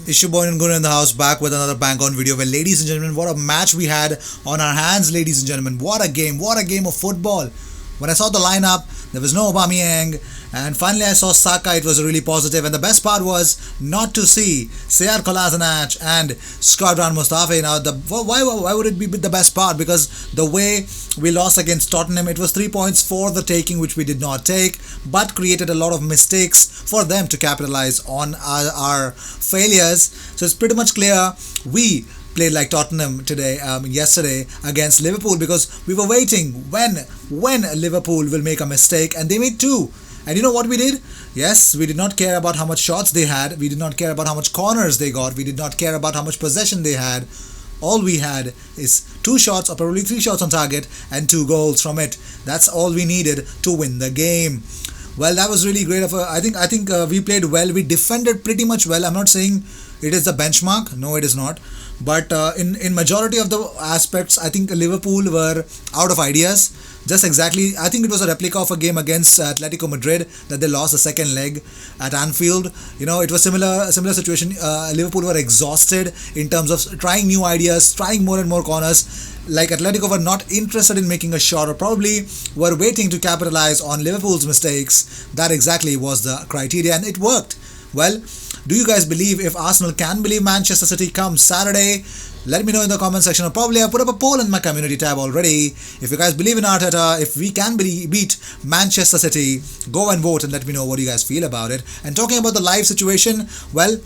Issue Boy and Guru in the house, back with another bang on video. Well, ladies and gentlemen, what a match we had on our hands, ladies and gentlemen. What a game of football. When I saw the lineup, there was no Aubameyang, and finally I saw Saka. It was really positive, and the best part was not to see Sead Kolasinac and Shkodran Mustafi. Now, why would it be the best part? Because the way we lost against Tottenham, it was 3 points for the taking, which we did not take, but created a lot of mistakes for them to capitalize on our failures. So it's pretty much clear we played like Tottenham yesterday against Liverpool, because we were waiting when Liverpool will make a mistake, and they made two. And you know what we did? Yes, we did not care about how much shots they had. We did not care about how much corners they got. We did not care about how much possession they had. All we had is two shots, or probably three shots on target, and two goals from it. That's all we needed to win the game. Well, that was really great. I think we played well. We defended pretty much well. I'm not saying it is the benchmark. No, it is not. But in majority of the aspects, I think Liverpool were out of ideas. Just exactly, I think it was a replica of a game against Atletico Madrid that they lost the second leg at Anfield. You know, it was similar situation. Liverpool were exhausted in terms of trying new ideas, trying more and more corners. Like Atletico were not interested in making a shot, or probably were waiting to capitalize on Liverpool's mistakes. That exactly was the criteria, and it worked. Well, do you guys believe if Arsenal can believe Manchester City come Saturday? Let me know in the comment section, or probably I put up a poll in my community tab already. If you guys believe in Arteta, if we can beat Manchester City, go and vote and let me know what you guys feel about it. And talking about the live situation, well,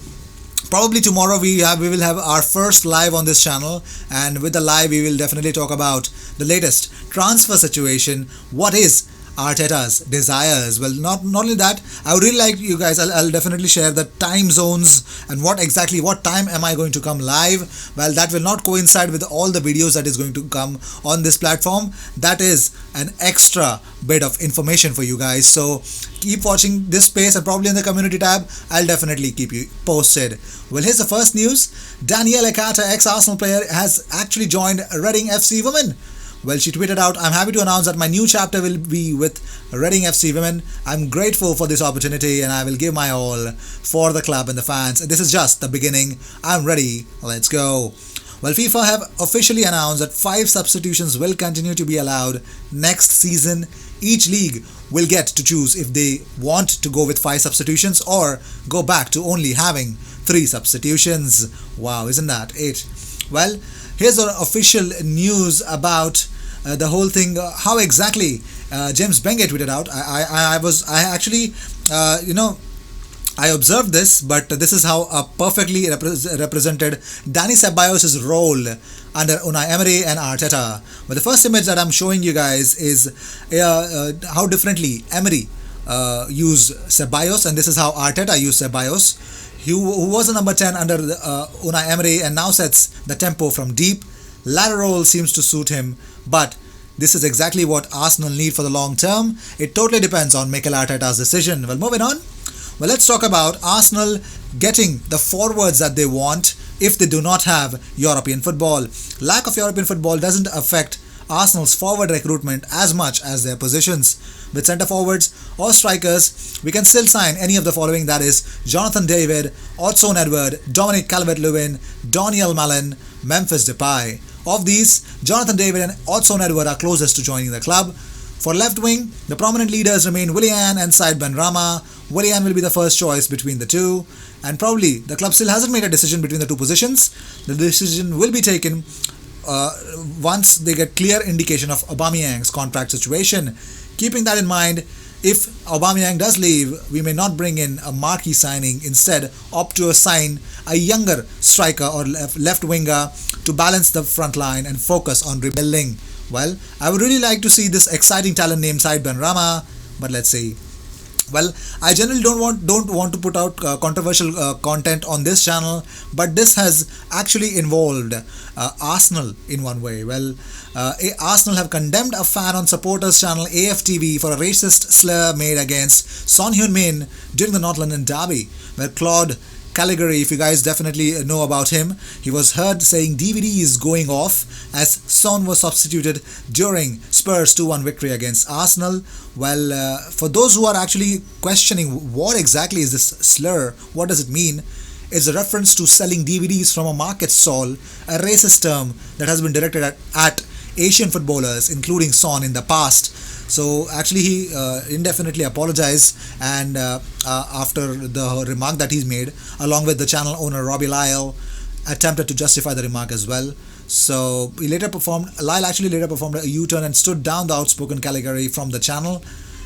probably tomorrow we will have our first live on this channel, and with the live we will definitely talk about the latest transfer situation. What is Arteta's desires? Well, not only that, I would really like you guys, I'll definitely share the time zones and what time am I going to come live. Well, that will not coincide with all the videos that is going to come on this platform. That is an extra bit of information for you guys, so keep watching this space, and probably in the community tab I'll definitely keep you posted. Well, here's the first news. Danielle Carter, ex-Arsenal player, has actually joined Reading FC Women. Well, she tweeted out, "I'm happy to announce that my new chapter will be with Reading FC Women. I'm grateful for this opportunity and I will give my all for the club and the fans. This is just the beginning. I'm ready. Let's go." Well, FIFA have officially announced that 5 substitutions will continue to be allowed next season. Each league will get to choose if they want to go with 5 substitutions or go back to only having 3 substitutions. Wow, isn't that it? Well, here's the official news about the whole thing. How exactly James Benge tweeted out. I actually I observed this, but this is how perfectly represented Dani Ceballos' role under Unai Emery and Arteta. But the first image that I'm showing you guys is how differently Emery used Ceballos, and this is how Arteta used Ceballos, who was a number 10 under Unai Emery and now sets the tempo from deep. Lateral seems to suit him, but this is exactly what Arsenal need for the long term. It totally depends on Mikel Arteta's decision. Well, moving on. Well, let's talk about Arsenal getting the forwards that they want if they do not have European football. Lack of European football doesn't affect Arsenal's forward recruitment as much as their positions. With centre forwards or strikers, we can still sign any of the following, that is Jonathan David, Odsonne Edouard, Dominic Calvert-Lewin, Daniel Malen, Memphis Depay. Of these, Jonathan David and Odsonne Edouard are closest to joining the club. For left wing, the prominent leaders remain Willian and Said Benrahma. Willian will be the first choice between the two, and probably the club still hasn't made a decision between the two positions. The decision will be taken once they get clear indication of Aubameyang's contract situation. Keeping that in mind, if Aubameyang does leave, we may not bring in a marquee signing, instead opt to assign a younger striker or left winger to balance the front line and focus on rebuilding. Well, I would really like to see this exciting talent named Said Benrahma, but let's see. Well, I generally don't want to put out controversial content on this channel, but this has actually involved Arsenal in one way. Well, Arsenal have condemned a fan on supporters channel AFTV for a racist slur made against Son Heung-min during the North London derby, where Claude Caligari, if you guys definitely know about him, he was heard saying DVD is going off as Son was substituted during Spurs 2-1 victory against Arsenal. Well, for those who are actually questioning what exactly is this slur, what does it mean, is a reference to selling DVDs from a market stall, a racist term that has been directed at Asian footballers, including Son, in the past. So actually, he indefinitely apologized, and after the remark that he's made, along with the channel owner Robbie Lyle, attempted to justify the remark as well. So Lyle actually later performed a U-turn and stood down the outspoken Caligari from the channel.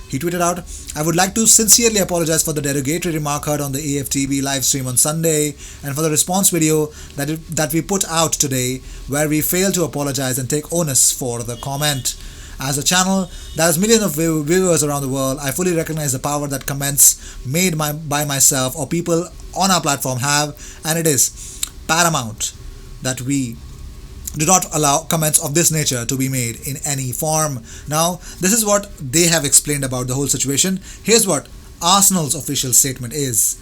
He tweeted out, "I would like to sincerely apologize for the derogatory remark heard on the AFTV live stream on Sunday and for the response video that we put out today, where we failed to apologize and take onus for the comment. As a channel that has millions of viewers around the world, I fully recognize the power that comments made by myself or people on our platform have, and it is paramount that we do not allow comments of this nature to be made in any form." Now, this is what they have explained about the whole situation. Here's what Arsenal's official statement is.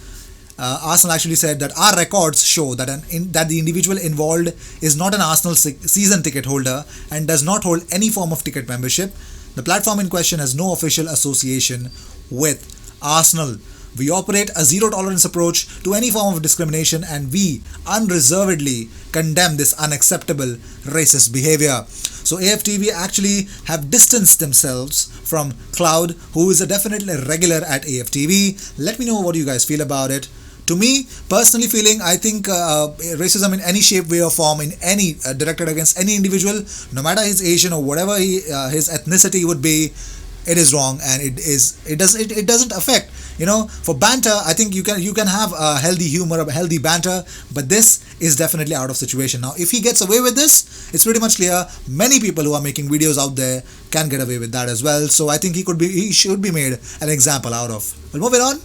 Arsenal actually said that our records show that that the individual involved is not an Arsenal season ticket holder and does not hold any form of ticket membership. The platform in question has no official association with Arsenal. We operate a zero-tolerance approach to any form of discrimination, and we unreservedly condemn this unacceptable racist behavior. So AFTV actually have distanced themselves from Cloud, who is a definitely regular at AFTV. Let me know what you guys feel about it. To me, personally I think racism in any shape, way or form, in any directed against any individual, no matter his Asian or whatever his ethnicity would be, it is wrong, and it doesn't affect. For banter, I think you can have a healthy humor, a healthy banter, but this is definitely out of situation. Now, if he gets away with this, it's pretty much clear many people who are making videos out there can get away with that as well. So I think he should be made an example out of. Well, moving on.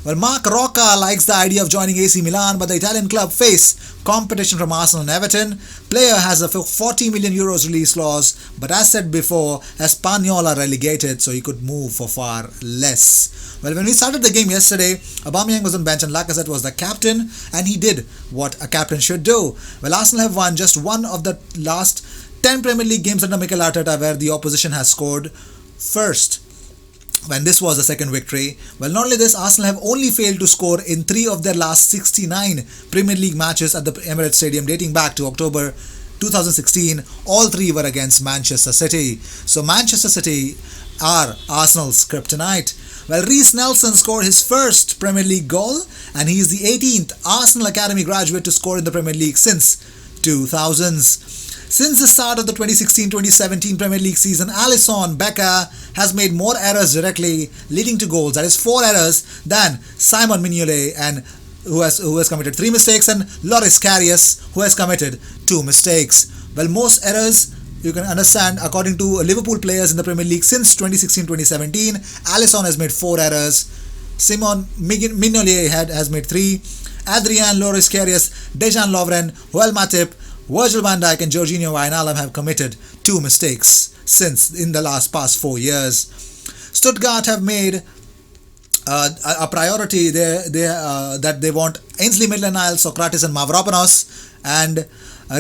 Well, Mark Rocca likes the idea of joining AC Milan, but the Italian club face competition from Arsenal and Everton. Player has a 40 million euros release clause, but as said before, Espanyol are relegated, so he could move for far less. Well, when we started the game yesterday, Aubameyang was on bench and Lacazette was the captain, and he did what a captain should do. Well, Arsenal have won just one of the last 10 Premier League games under Mikel Arteta where the opposition has scored first, when this was the second victory. Well, not only this, Arsenal have only failed to score in 3 of their last 69 Premier League matches at the Emirates Stadium dating back to October 2016. All 3 were against Manchester City. So Manchester City are Arsenal's kryptonite. Well, Reece Nelson scored his first Premier League goal, and he is the 18th Arsenal Academy graduate to score in the Premier League since 2000s. Since the start of the 2016-2017 Premier League season, Alisson Becker has made more errors directly leading to goals, that is 4 errors, than Simon Mignolet, and who has committed 3 mistakes, and Loris Karius, who has committed 2 mistakes. Well, most errors, you can understand, according to Liverpool players in the Premier League since 2016-2017, Alisson has made 4 errors, Simon Mignolet has made 3, Adrian, Loris Karius, Dejan Lovren, Joel Matip, Virgil van Dijk and Jorginho Wijnaldum have committed 2 mistakes since in the past 4 years. Stuttgart have made a priority that they want Ainsley Maitland-Niles, Sokratis and Mavropanos, and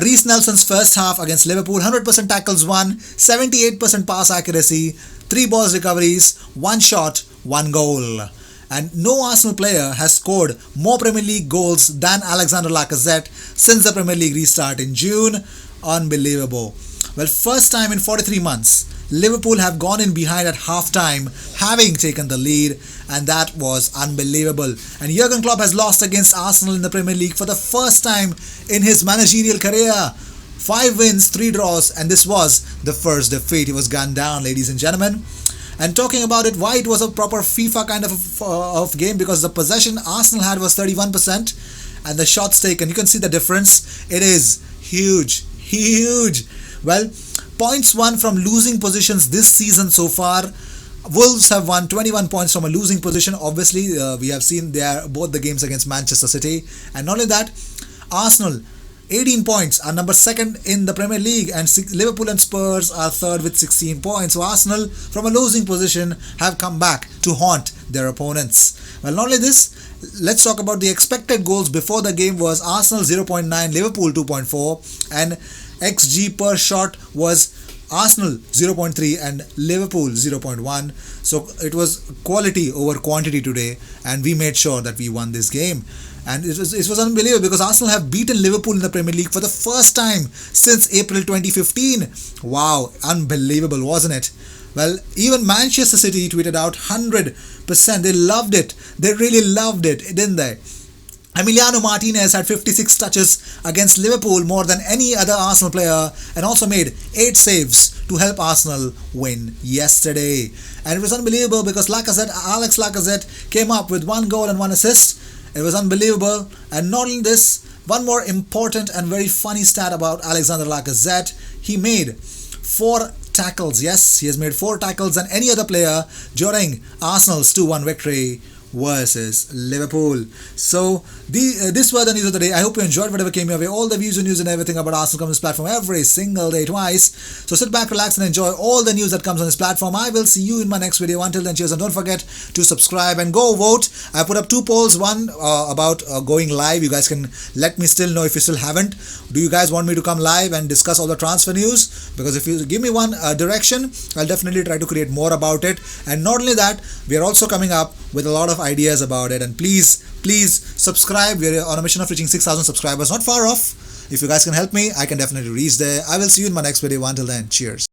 Reece Nelson's first half against Liverpool, 100% tackles won, 78% pass accuracy, 3 balls recoveries, 1 shot, 1 goal. And no Arsenal player has scored more Premier League goals than Alexander Lacazette since the Premier League restart in June. Unbelievable. Well, first time in 43 months, Liverpool have gone in behind at half-time, having taken the lead, and that was unbelievable. And Jurgen Klopp has lost against Arsenal in the Premier League for the first time in his managerial career. 5 wins, 3 draws, and this was the first defeat. He was gunned down, ladies and gentlemen. And talking about it, why it was a proper FIFA kind of game, because the possession Arsenal had was 31%, and the shots taken, you can see the difference. It is huge. Well, points won from losing positions this season so far. Wolves have won 21 points from a losing position. Obviously, we have seen both the games against Manchester City. And not only that, Arsenal 18 points, are number 2nd in the Premier League, and Liverpool and Spurs are 3rd with 16 points. So Arsenal, from a losing position, have come back to haunt their opponents. Well, not only this, let's talk about the expected goals before the game. Was Arsenal 0.9, Liverpool 2.4, and XG per shot was Arsenal 0.3 and Liverpool 0.1. So it was quality over quantity today, and we made sure that we won this game. And it was unbelievable because Arsenal have beaten Liverpool in the Premier League for the first time since April 2015. Wow, unbelievable, wasn't it? Well, even Manchester City tweeted out 100%. They loved it. They really loved it, didn't they? Emiliano Martinez had 56 touches against Liverpool, more than any other Arsenal player, and also made 8 saves to help Arsenal win yesterday. And it was unbelievable because Alex Lacazette came up with 1 goal and 1 assist. It was unbelievable. And not only this, one more important and very funny stat about Alexander Lacazette. He made 4 tackles. Yes, he has made 4 tackles than any other player during Arsenal's 2-1 victory versus Liverpool. So these were the news of the day. I hope you enjoyed whatever came your way. All the views and news and everything about Arsenal comes on this platform every single day, twice. So sit back, relax, and enjoy all the news that comes on this platform. I will see you in my next video. Until then, cheers, and don't forget to subscribe and go vote. I put up 2 polls. One about going live. You guys can let me still know if you still haven't. Do you guys want me to come live and discuss all the transfer news? Because if you give me one direction, I'll definitely try to create more about it. And not only that, we are also coming up with a lot of ideas about it. And please subscribe. We're on a mission of reaching 6,000 subscribers. Not far off. If you guys can help me, I can definitely reach there. I will see you in my next video. Until then, cheers.